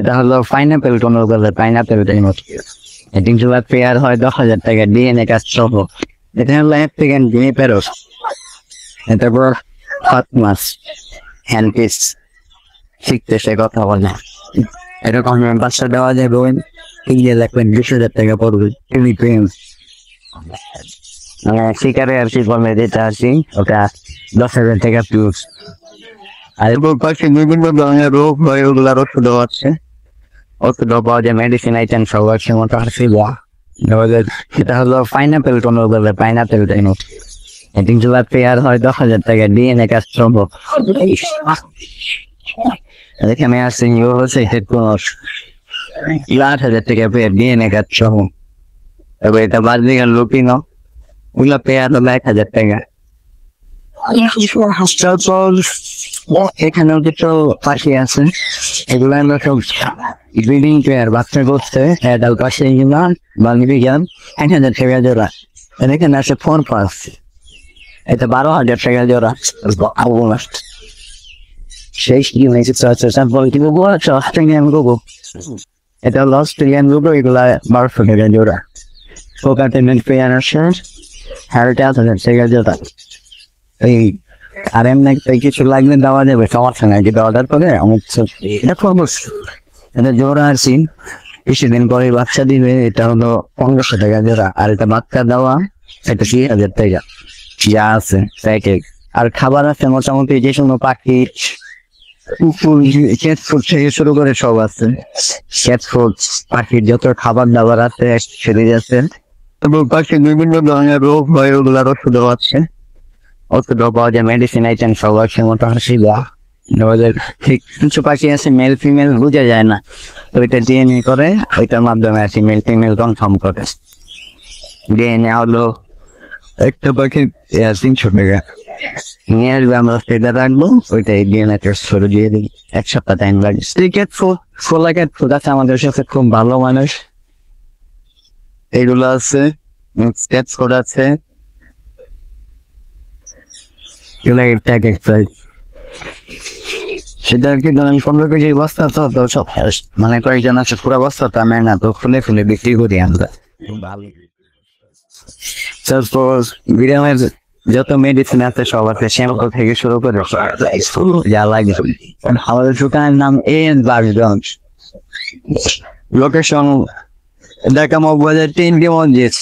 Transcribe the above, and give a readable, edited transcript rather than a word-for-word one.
এটা হলো পাইনাপেল কোন বলে পাইনাপেল তিনশো বার পেয়ার হয় 10,000 টাকা ডিএনএ কাজ সহ। এটা হলো আফ্রিকান গিনি প্যারট। তারপর হট মাছ হ্যান্ড পিস শিখতেছে কথা বলে। এরকম বাচ্চা দেওয়া যাবে কিনলে লাগবেন 20,000 টাকা পড়বে। শিকারে আর কি বলে যেটা আর কি ওটা 10,000 টাকা পিউস। আর পাশে বিভিন্ন ধরনের রোগ হয় ওগুলার ওষুধ আছে। ওষুধ পাওয়া যায়, মেডিসিন আইটেম সব আছে মোটামুটি। এটা হলো পাইনাপেল কোন বলে পাইনাপেল তিনশো বার পেয়ার হয় 10,000 টাকা ডিএনএ কাজ সম্ভব। এখানে আছে হচ্ছে হেডফোন 8,000 টাকা পেয়ার ডিএনএ কাজ সম্ভব। তবে এটা বাদ দিকে লুকিনো ওগুলো পেয়ার হলো 1,000 টাকা। এখানেও কিছু পাখি আছে, এগুলো আমরা সব ব্রিডিং পেয়ার বাচ্চা করছে অ্যাডাল্ট পাখি বাংলি জ্ঞান 1,000 টাকা জোড়া। এখানে আছে ফোন পাস, এটা 12,000 টাকা জোড়া। সেই এটা অস্ট্রেলিয়ান রুবো, এগুলা 1200 টাকা জোড়া। কোকাটেমেন্ট পেয়ার আছে 1,500 টাকা জোড়া। এই আর এমনি কিছু লাগলে দেওয়া যাবে, সমস্যা নাই। যেটা অর্ডার করে এটা জোড়া আছি কিছুদিন পরে বাচ্চা দিবে। এটা হলো 1,500 টাকা জোড়া। আর এটা বাচ্চা দেওয়া এটা 3,000 টাকা যা আছে প্যাকেট। আর খাবার আছে মোটামুটি যে কোনো পাখি ক্যাট ফুড থেকে শুরু করে সব আছে। ক্যাট ফুড পাখির যত খাবার দাবার আছে সেদিকে আছে। এবং পাখির বিভিন্ন ধরনের রোগ হয় ওগুলার ওষুধ আছে। ওষুধ পাওয়া যায়, মেডিসিন আইটেম সব আছে মোটামুটি। ঠিক কিছু পাখি আছে মেল ফিমেল বোঝা যায় না, ওইটা ডিএনএ করে, ওইটার মাধ্যমে আছে মেল ফিমেল কনফার্ম করে। ডিএনএ হলো একটা পাখি 300 টাকা নিয়ে আসবে, আমরা সেটা রাখবো, ওইটাই ডিএনএ টেস্ট করে দিয়ে দিই। 1 সপ্তাহ টাইম লাগে। ক্যাট ফুড ফোলা ক্যাট ফুড আছে আমাদের সাথে, খুব ভালো মানুষ। এগুলো আছে ক্যাট ফুড আছে, সেটা আর কি ধরেন 15 কেজি বস্তা তো সব মানে কয়েকজন আছে পুরো বস্তা তো আমি না তো খুলে খুলে বিক্রি করি আমরা। বিরিয়ানির যত মেডিসিন আছে সব আছে, শ্যাম্পু থেকে শুরু করে যা লাগে। আমাদের দোকানের নাম এন বার্গঞ্জ, লোকেশন ঢাকা মগবাজার 10 মসজিদ।